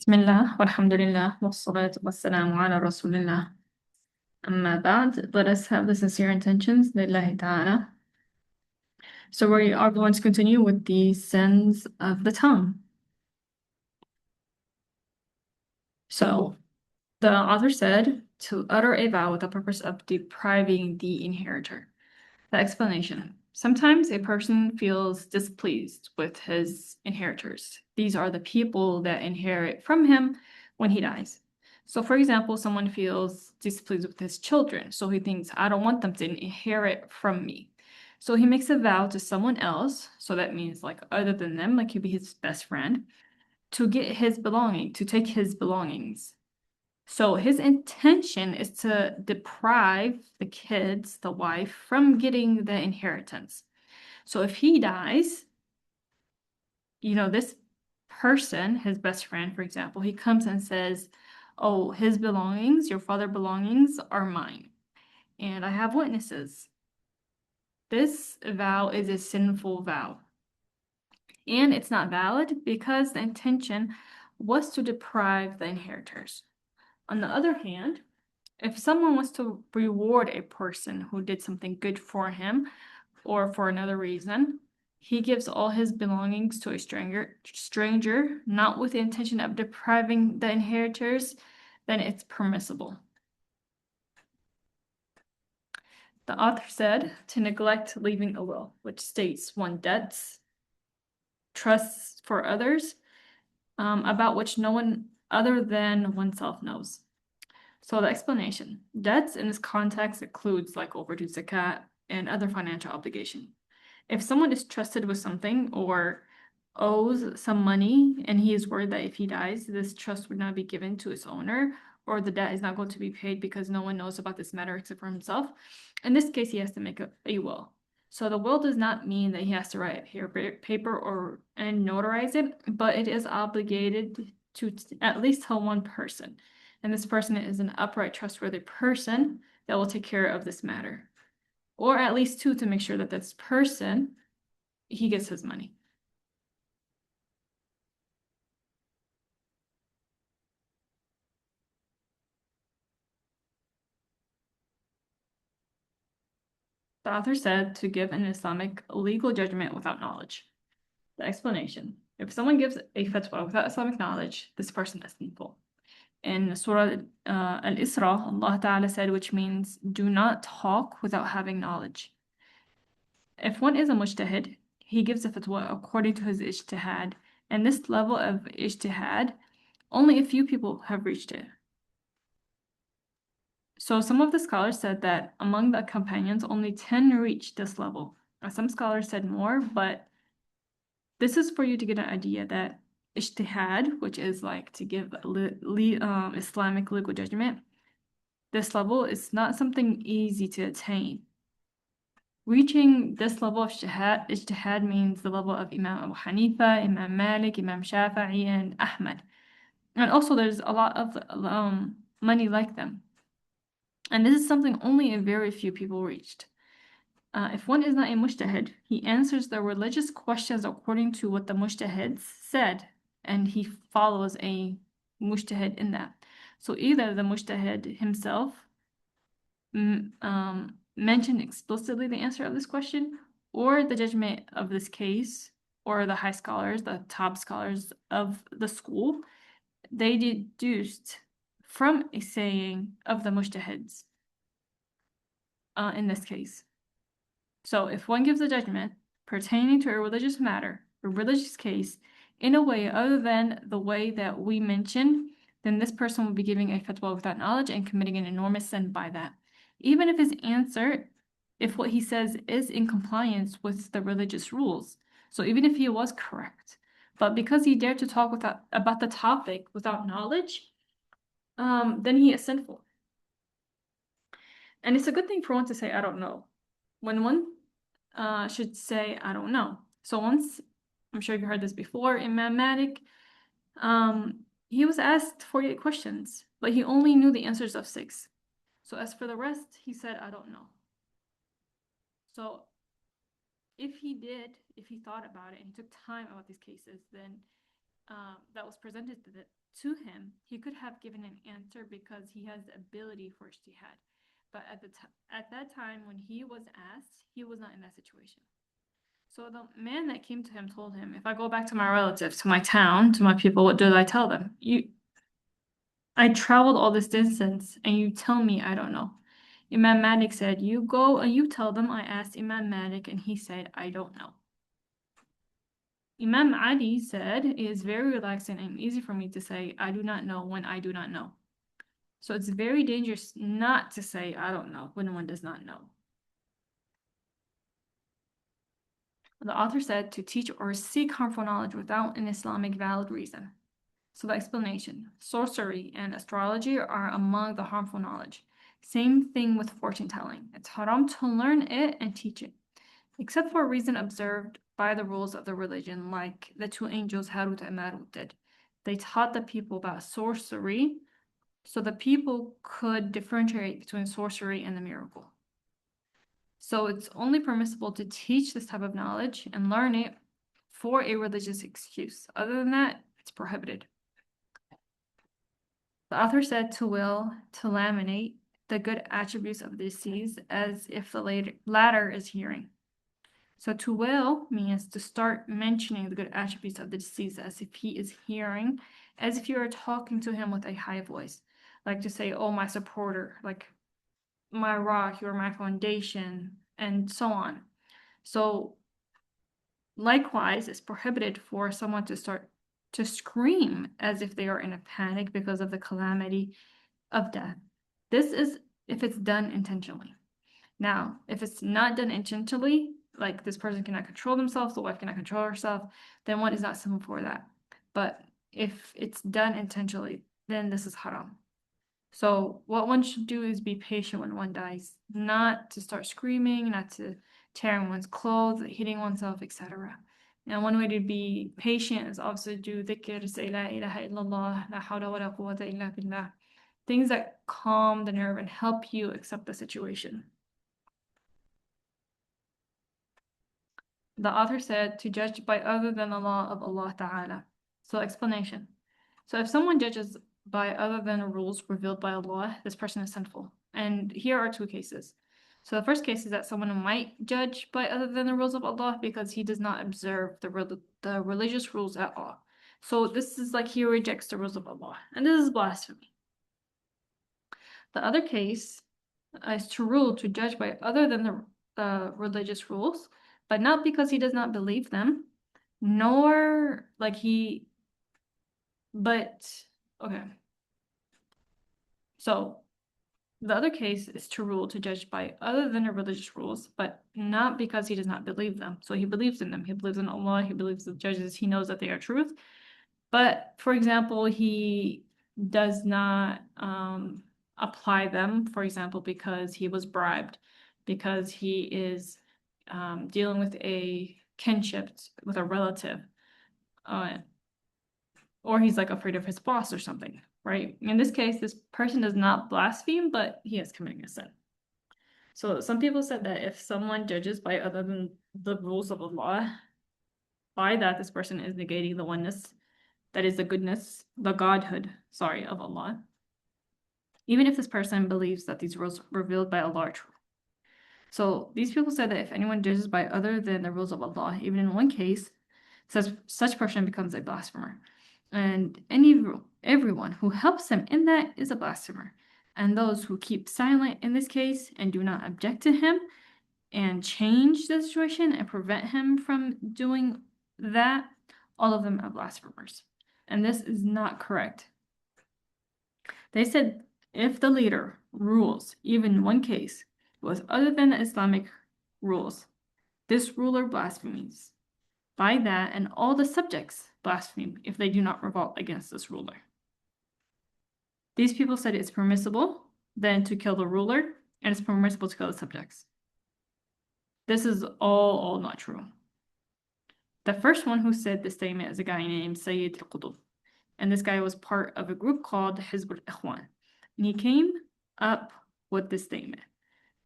بسم الله والحمد لله والصلاة والسلام على رسول الله. أما بعد, let us have the sincere intentions لله تعالى. So we are going to continue with the sins of the tongue. So the author said to utter a vow with the purpose of depriving the inheritor. The explanation. Sometimes a person feels displeased with his inheritors. These are the people that inherit from him when he dies. So, for example, someone feels displeased with his children. So he thinks, I don't want them to inherit from me. So he makes a vow to someone else. So that means, like, other than them, like he'd be his best friend, to get his belonging, to take his belongings. So his intention is to deprive the kids, the wife, from getting the inheritance. So if he dies, this person, his best friend, for example, he comes and says, oh, his belongings, your father's belongings are mine, and I have witnesses. This vow is a sinful vow. And it's not valid because the intention was to deprive the inheritors. On the other hand, if someone wants to reward a person who did something good for him or for another reason, he gives all his belongings to a stranger, not with the intention of depriving the inheritors, then it's permissible. The author said to neglect leaving a will, which states one debts, trusts for others, about which no one other than oneself knows. So the explanation. Debts in this context includes like overdue zakat and other financial obligation. If someone is trusted with something or owes some money and he is worried that if he dies, this trust would not be given to its owner or the debt is not going to be paid because no one knows about this matter except for himself, in this case, he has to make a will. So the will does not mean that he has to write paper and notarize it, but it is obligated to at least tell one person. And this person is an upright, trustworthy person that will take care of this matter. Or at least two to make sure that this person, he gets his money. The author said to give an Islamic legal judgment without knowledge. The explanation. If someone gives a fatwa without Islamic knowledge, this person is sinful. In Surah Al-Isra, Allah Ta'ala said, which means, do not talk without having knowledge. If one is a mujtahid, he gives a fatwa according to his ijtihad, and this level of ijtihad, only a few people have reached it. So some of the scholars said that among the companions, only 10 reached this level. Some scholars said more, but this is for you to get an idea that ijtihad, which is like to give Islamic legal judgment, this level is not something easy to attain. Reaching this level of ijtihad means the level of Imam Abu Hanifa, Imam Malik, Imam Shafi'i, and Ahmad. And also there's a lot of money like them. And this is something only a very few people reached. If one is not a mujtahid, he answers the religious questions according to what the mujtahids said, and he follows a mujtahid in that. So either the mujtahid himself mentioned explicitly the answer of this question, or the judgment of this case, or the high scholars, the top scholars of the school, they deduced from a saying of the mujtahids in this case. So if one gives a judgment pertaining to a religious matter, a religious case, in a way other than the way that we mentioned, then this person will be giving a fatwa without knowledge and committing an enormous sin by that. Even if his answer, if what he says is in compliance with the religious rules. So even if he was correct, but because he dared to talk about the topic without knowledge, then he is sinful. And it's a good thing for one to say, I don't know. When one should say, I don't know. So once, I'm sure you heard this before, Imam Malik, he was asked 48 questions, but he only knew the answers of 6. So as for the rest, he said, I don't know. So if he thought about it and he took time about these cases, then that was presented to him, he could have given an answer because he has the ability for ijtihad. But at that time when he was asked, he was not in that situation. So the man that came to him told him, if I go back to my relatives, to my town, to my people, what did I tell them? I traveled all this distance and you tell me I don't know. Imam Malik said, you go and you tell them I asked Imam Malik and he said, I don't know. Imam Ali said, it is very relaxing and easy for me to say, I do not know when I do not know. So it's very dangerous not to say, I don't know when one does not know. The author said to teach or seek harmful knowledge without an Islamic valid reason. So the explanation, sorcery and astrology are among the harmful knowledge. Same thing with fortune telling. It's haram to learn it and teach it, except for a reason observed by the rules of the religion, like the two angels Harut and Marut did. They taught the people about sorcery, so the people could differentiate between sorcery and the miracle. So it's only permissible to teach this type of knowledge and learn it for a religious excuse. Other than that, it's prohibited. The author said to will, to laminate the good attributes of the deceased as if the latter is hearing. So to will means to start mentioning the good attributes of the deceased as if he is hearing, as if you are talking to him with a high voice. Like to say, oh, my supporter, like my rock, you are my foundation, and so on. So likewise, it's prohibited for someone to start to scream as if they are in a panic because of the calamity of death. This is if it's done intentionally. Now, if it's not done intentionally, like this person cannot control themselves, the wife cannot control herself, then one is not sinful for that. But if it's done intentionally, then this is haram. So what one should do is be patient when one dies, not to start screaming, not to tearing one's clothes, hitting oneself, etc. And one way to be patient is also do dhikr, say la ilaha illallah, la hawla wa la quwwata illa billah. Things that calm the nerve and help you accept the situation. The author said to judge by other than the law of Allah Ta'ala. So explanation. So if someone judges by other than the rules revealed by Allah, this person is sinful. And here are two cases. So the first case is that someone might judge by other than the rules of Allah because he does not observe the religious rules at all. So this is like he rejects the rules of Allah. And this is blasphemy. The other case is to rule to judge by other than the religious rules, but not because he does not believe them, nor like okay. So the other case is to rule to judge by other than the religious rules, but not because he does not believe them. So he believes in them. He believes in Allah. He believes the judges. He knows that they are truth. But for example, he does not apply them, for example, because he was bribed, because he is dealing with a kinship with a relative, or he's like afraid of his boss or something, right? In this case, this person does not blaspheme, but he is committing a sin. So some people said that if someone judges by other than the rules of Allah, by that this person is negating the oneness, that is the goodness, the godhood, of Allah. Even if this person believes that these rules revealed by Allah are true. So these people said that if anyone judges by other than the rules of Allah, even in one case, such person becomes a blasphemer. And everyone who helps him in that is a blasphemer. And those who keep silent in this case and do not object to him and change the situation and prevent him from doing that, all of them are blasphemers. And this is not correct. They said if the leader rules even one case with other than the Islamic rules, this ruler blasphemes. By that, and all the subjects blaspheme if they do not revolt against this ruler. These people said it's permissible then to kill the ruler, and it's permissible to kill the subjects. This is all not true. The first one who said this statement is a guy named Sayyid al-Qutb, and this guy was part of a group called Hizb al-Ikhwan, and he came up with this statement.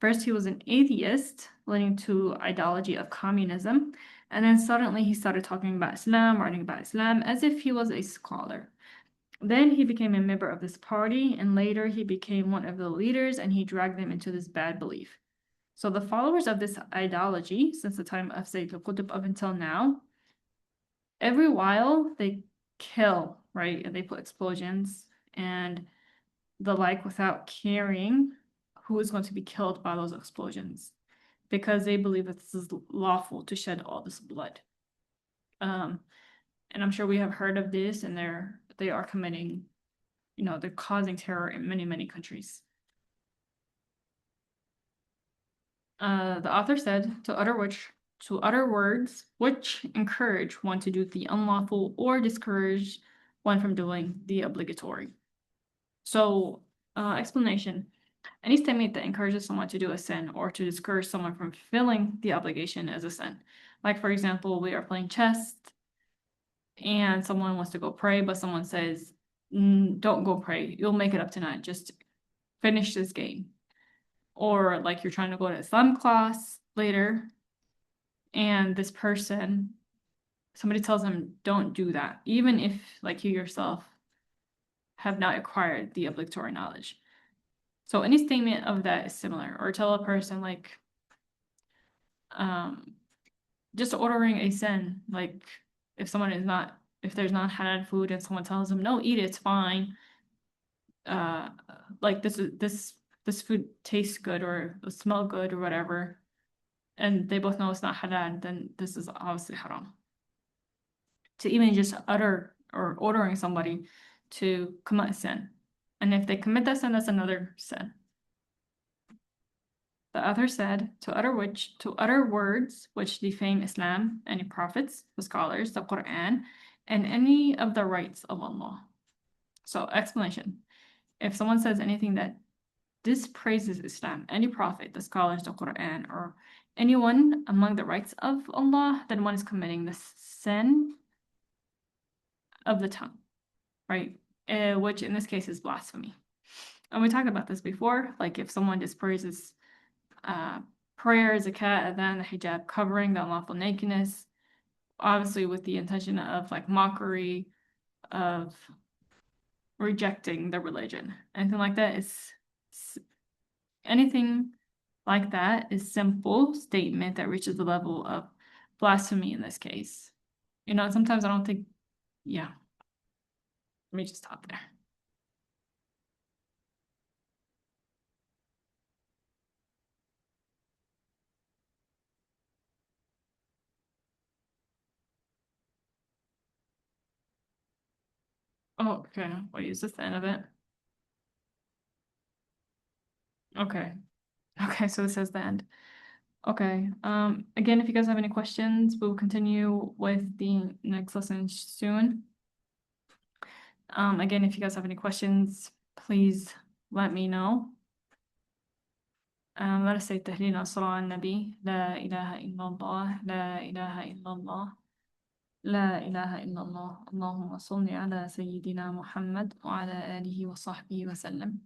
First, he was an atheist, leading to ideology of communism. And then suddenly he started talking about Islam, writing about Islam, as if he was a scholar. Then he became a member of this party, and later he became one of the leaders, and he dragged them into this bad belief. So the followers of this ideology, since the time of Sayyid al-Qutb up until now, every while they kill, right? And they put explosions and the like without caring who is going to be killed by those explosions because they believe that this is lawful to shed all this blood. Um, and I'm sure we have heard of this, and they are committing, they're causing terror in many, many countries. The author said to utter words which encourage one to do the unlawful or discourage one from doing the obligatory. So, explanation. Any statement that encourages someone to do a sin or to discourage someone from fulfilling the obligation is a sin. Like, for example, we are playing chess and someone wants to go pray, but someone says, don't go pray. You'll make it up tonight. Just finish this game. Or like you're trying to go to Islam class later and this person, somebody tells them, don't do that, even if like you yourself have not acquired the obligatory knowledge. So any statement of that is similar. Or tell a person like, just ordering a sin, like if there's not halal food and someone tells them, no, eat it, it's fine. Like this food tastes good or smell good or whatever, and they both know it's not halal, then this is obviously haram. To even just utter or ordering somebody to commit a sin. And if they commit that sin, that's another sin. The author said, to utter words which defame Islam, any prophets, the scholars, the Quran, and any of the rights of Allah. So explanation. If someone says anything that dispraises Islam, any prophet, the scholars, the Quran, or anyone among the rights of Allah, then one is committing the sin of the tongue, right? Which in this case is blasphemy. And we talked about this before, like if someone dispraises prayer, zakat, adhan, the hijab, covering, the unlawful nakedness, obviously with the intention of like mockery, of rejecting the religion. Anything like that anything like that is simple statement that reaches the level of blasphemy in this case. Sometimes I don't think, yeah. Let me just stop there. Oh, okay. Wait, is this the end of it? Okay. Okay, so it says the end. Okay. Again, if you guys have any questions, we'll continue with the next lesson soon. Again, if you guys have any questions, please let me know. Let us say تهليل الصلاة على النبي لا إله إلا الله لا إله إلا الله لا إله إلا الله اللهم صل على سيدنا محمد وعلى آله وصحبه وسلم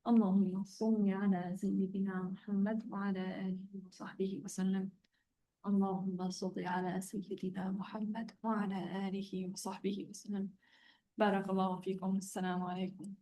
اللهم صل على سيدنا محمد وعلى آله وصحبه وسلم اللهم صل على سيدنا محمد وعلى آله وصحبه وسلم بارك الله فيكم السلام عليكم